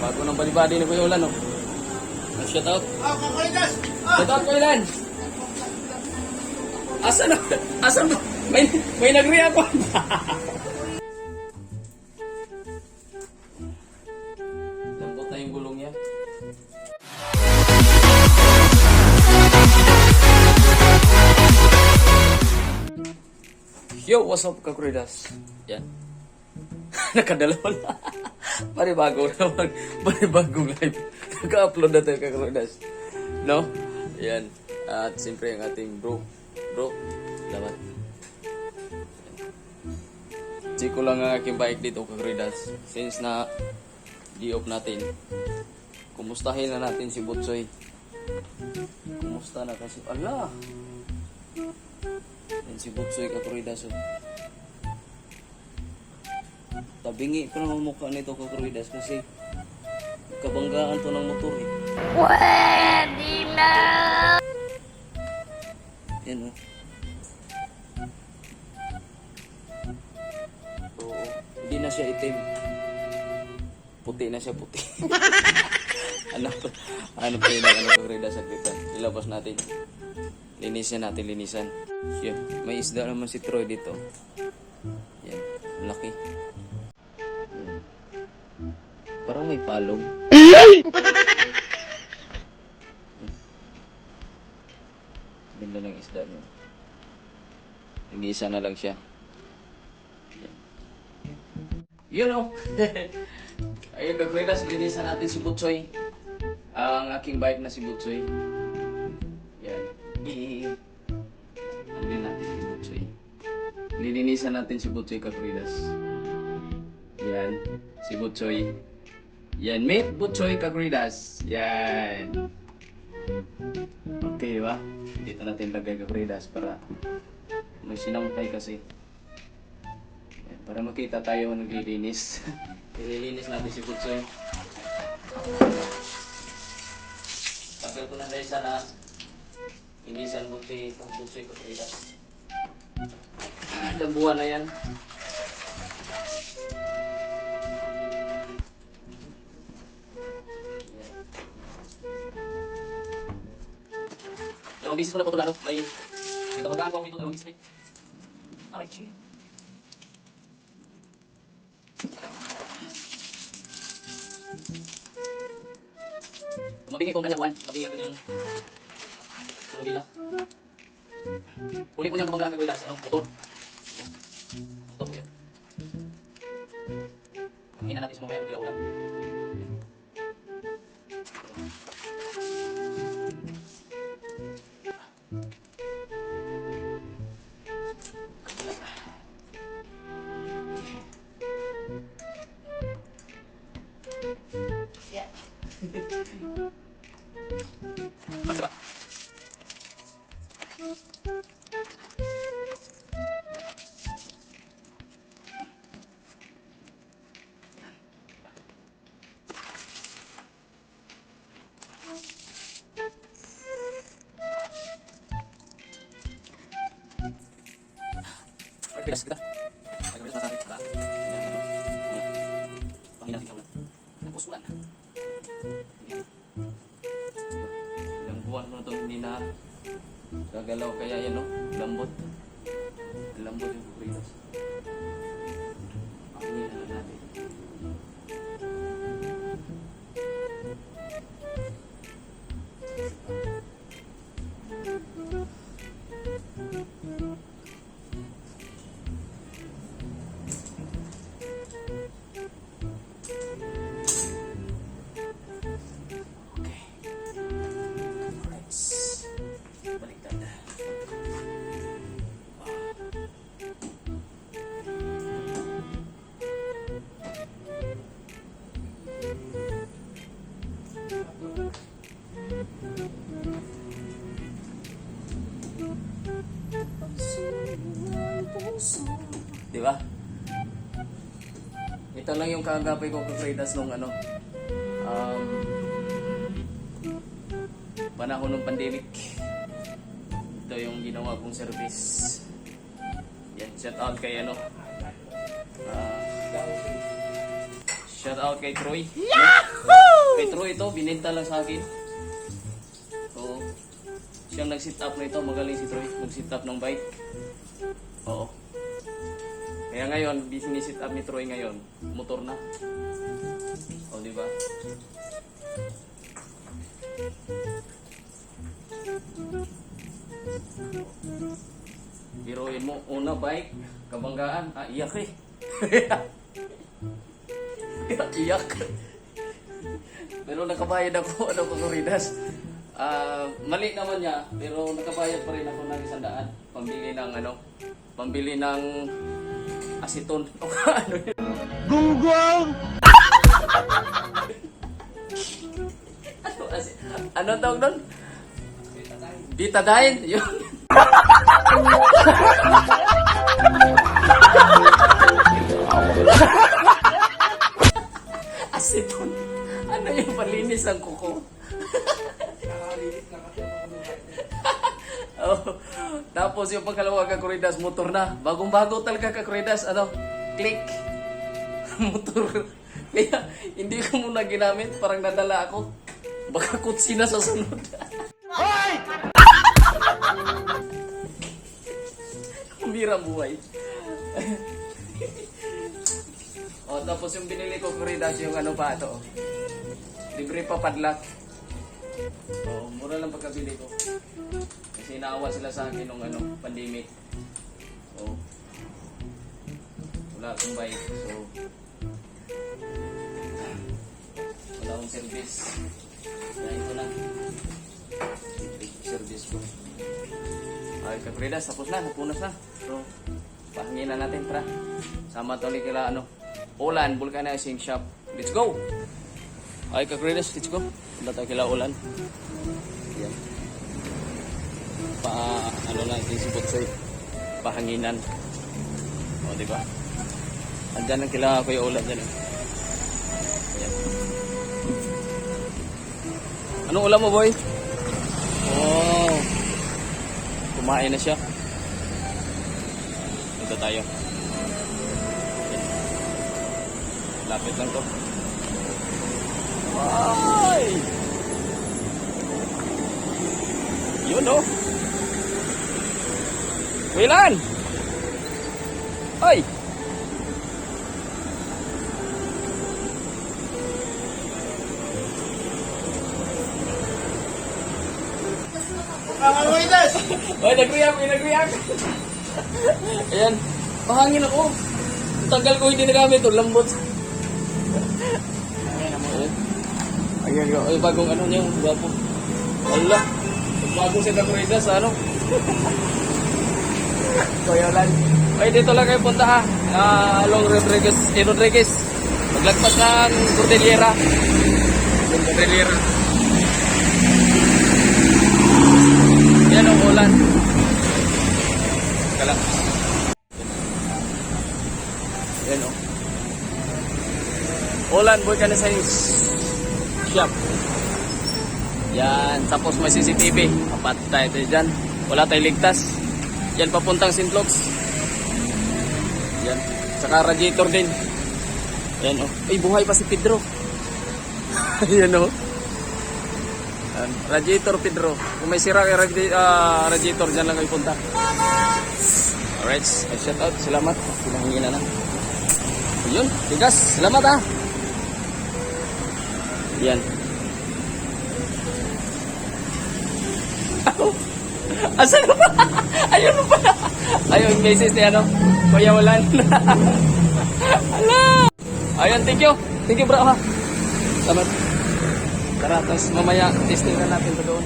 Bago ng balibadi ni Kuya Ulan, no? Shout out. Shout out, Kuya Ulan. Asan na? Asan na? May nag-react pa. Lambot na yung gulong niya. Yo, what's up, Kakuridas? Yan. Nakadalawa na. Panibagong live. Naka-upload na tayo, Kakuridas. No? Yan. At siyempre ang ating bro. Bro, lamat. Chiko lang ang aking bike dito, Kakuridas. Since na di-off natin, kumustahin na natin si Butsoy. Kumusta na kasi? Ala! Yan si Butsoy, Kakuridas. Tabingi pa naman mukha nito, Kakuridas, kasi kabanggaan to ng motor eh. Pwede na! Yan o. Oo. Hindi na siya itim. Puti na siya, puti. ano pa yun ang Kakuridas sa klipan? Ilabas natin. Linisan natin, linisan. Yan. May isda naman si Troy dito. Yan. Laki. Yan. Parang may palong. Ganda ng isda niya. Linisan na lang siya. Yan. Yun o. Ayun, Kakuridas, linisan natin si Butsoy. Ang aking bike na si Butsoy. Yan. Ano natin si Butsoy. Lilinisan natin si Butsoy, Kakuridas. Yan. Si Butsoy. Yan. Meet Butsoy, Kakuridas. Yan. Okay, diba? Dito natin lagay, Kakuridas, para may sinampay kasi. Yan. Para makita tayo naglilinis. Ililinis natin si Butsoy. Tagal ko na dahil sana inisan Butsoy, Kakuridas. Ilang buwan na yan. Dalawang bisis ko na patulano. May kapag-aan ko ako dito, dalawang bisis. Aray, chill. Tumabingin ko kanya buwan. Tumabingin ko yung tumabila. Uli ko niyang kapag-aan ko yung motor. Motor ko yun. Hina natin sa mga mayroong ulan. Masarap. Pilas kita. Pilas na sa akin. Panginatin ka ulan. Tapos ulan. Ilang buwan mo na ito hindi na gagalaw, kaya yan no, lambot. Lambot yung Kakuridas. Panginatin na natin. Di ba? Ito lang yung kaagapay ko, Kakuridas, nung ano, panahon ng pandemic. Ito yung ginawa kong service. Yan, shout out kay ano, Shout out kay Troy. Yahoo! Kay Troy ito, binenta lang sa akin. Oo. Siyang nag-sit up na ito. Magaling si Troy. Nag-sit up ng bike. Oo. Kaya ngayon, binisit up ni Troy ngayon. Motor na. O, di ba? Biruin mo, una bike, kabanggaan. Ah, iyak eh. Iyak. Pero nakabayad ako, Ridas. Mali naman niya, pero nakabayad pa rin ako ng 100. Pambili ng asiton. Ano yun? Gunggong! Ano tawag doon? Betadine. Yun. Asiton. Ano yung palinis ng kuko? Oh, tapos yung pangkalawa Kakuridas, motor na. Bagong-bago talaga Kakuridas. Click. Motor. Kaya hindi ko muna ginamit. Parang nadala ako. Baka kutsi na sa sunod. Hoy! Umirang buhay. Tapos yung binili ko Kakuridas, yung pa ito. Libre pa padlock. Mura lang pagkabili ko. Kasi naawa sila sa akin nung pandemic. So, wala akong bike. So, wala akong service. Kaya ito na. Service ko. Ay, Kakuridas, tapos na. Napunas na. So, pahangin na natin, tara. Sama ito ulit kila, Ulan, Vulcanizing Shop. Let's go! Ay, Kakuridas, let's go. Punta tayo kila Ulan. Yan. Natin si Butsoy. Pahanginan. O, diba? Andyan ang kila Kuya Ulan dyan. Ayan. Anong ulam mo, boy? Oh. Kumain na siya. Ito tayo. Ayan. Lapit lang to. Ay! Yun, oh. Wilan! Ay! Kakuridas! Ay, nag-react! Ayan, pahangin ako. Tanggal ko hindi nagamit, lambot. Ayan, ay, bagong niya, gwapo. Wala. Bagong si Kakuridas, Kuya Ulan. Ay, dito lang kayo punta ha. Along Rodriguez. Maglagpas ng Cordillera. Yung Cordillera. Yan ang Ulan. Kala. Yan o. Ulan, Vulcanizing Shop. Yan. Tapos may CCTV. Apat tayo dyan. Wala tayong ligtas. Yan papuntang Sintlux. Yan. Saka radiator din. Yan o. Ay, buhay pa si Pedro. Yan o. Radiator Pedro. Kung may sira kay radiator, dyan lang kayo punta. Alright. Shout out. Salamat. Pinahingin na. Yun. Tigas. Salamat ha. Yan. Asan ka pa? Ayun pa. Ayun, message ni Kuya Ulan. Hala. Ayun, thank you. Thank you, bro, ha. Salamat. Tara, tapos mamaya, testing na natin ito doon.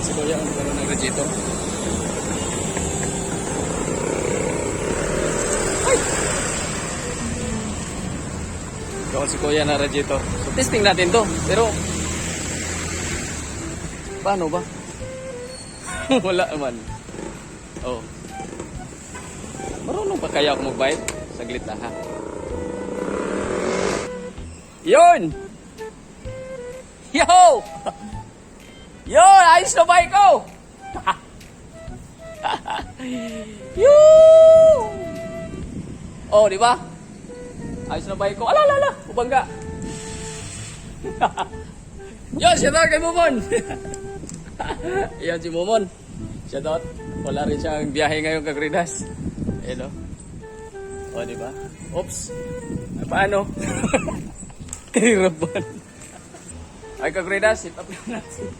Si Kuya, ang gano'n ng radiator. Ay! Gawin si Kuya na radiator. So, testing natin to. Pero, paano ba? Wala naman. Oh. Marunong pa kaya ako mag-bike? Saglit lang ha. Yun! Yo! Yo! Ayos na bike ko! Yo! Oh, di ba? Ayos na bike ko. Ala. Ubangga. Yo, shout out kay Momon. Yan si Momon. Shout out. Wala rin siyang biyahe ngayon kagridas. Ayun o. O, diba? Oops. Paano? Kahirapan. Ay, kagridas. Sit up lang natin.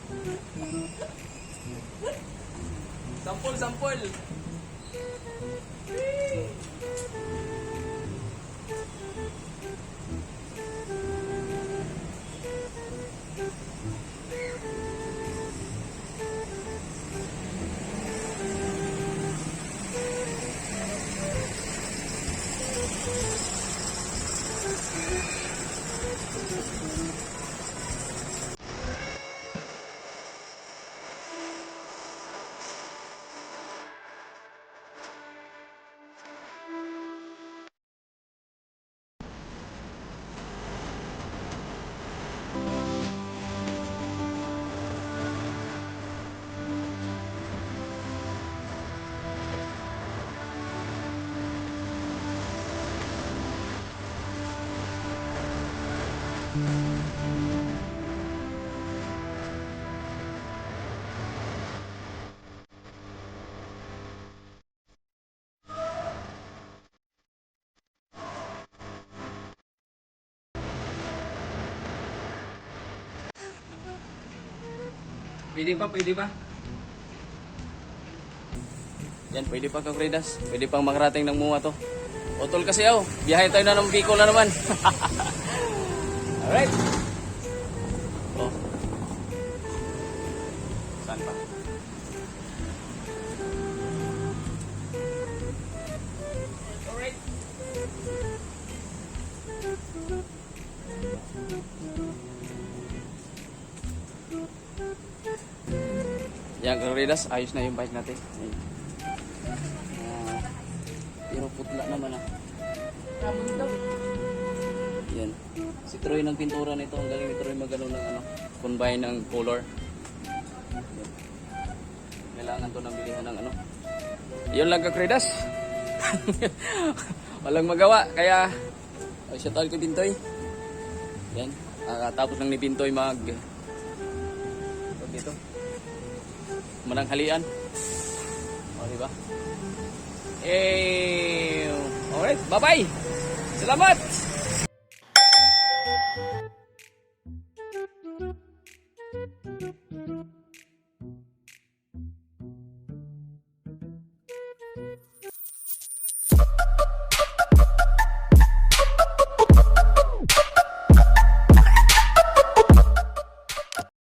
Sampol. Pwede pa. Yan, pwede pa kagridas. Pwede pang makarating ng Mua to. Utol kasi ako. Biyahe tayo na ng Bicol na naman. Alright. Oh. Saan pa? Alright. Yan, kagridas. Ayos na yung bike natin. Pero putla naman Yan. Si Troy ng pintura nito. Ang galing ni Troy magano ng combine ng color. Yan. Kailangan to ng bilihan ng Yun lang kagridas. Walang magawa. Kaya shout out kay Pintoy. Yan. Tapos lang ni Pintoy dito. Mananghalian. O, diba? Alright, bye-bye! Salamat!